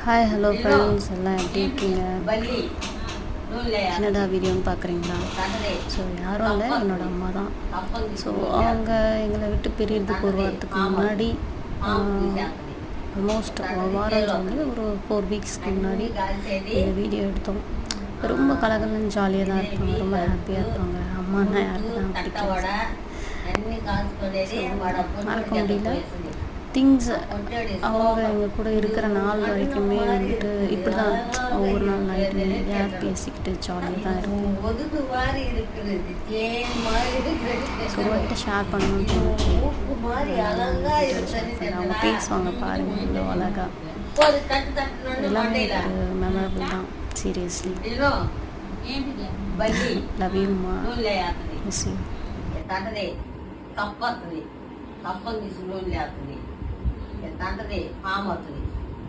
Hi hello friends, எல்லாம் எப்படி இருக்கீங்க? என்னடா வீடியோன்னு பார்க்குறீங்களா? ஸோ யாரும் இல்லை, என்னோடய அம்மா தான். ஸோ அவங்க எங்களை விட்டு பிரியறதுக்கு ஒரு வாரத்துக்கு முன்னாடி, ஆல்மோஸ்ட் ஒரு வாரம் வந்து ஒரு 4 வீக்ஸ்க்கு முன்னாடி இந்த வீடியோ எடுத்தோம். ரொம்ப கலகலன்னு ஜாலியாக தான் இருப்பாங்க, ரொம்ப ஹாப்பியாக இருப்பாங்க. அம்மானா யாருக்கு தான் பிடிக்காது. மறக்க முடியல. திங்ஸ் அவங்க எங்கள் கூட இருக்கிற நாள் வரைக்குமே வந்துட்டு இப்படி தான் ஒவ்வொரு நாள் நைட்டு யார் பேசிக்கிட்டு ஜாலியாக தான் இருக்கும். ஸோ உங்கள்கிட்ட ஷேர் பண்ணணும்னு தோணுச்சு. அவங்க பேசுவாங்க பாருங்கள், இவ்வளோ அழகா. எல்லாமே ஒரு மெமரபிள் தான். சீரியஸ்லி லவ் யூ அம்மா, மிஸ் யூ. తప్పతుంది తప్పని సులువు లేస్తుంది తండ్రి పామవుతుంది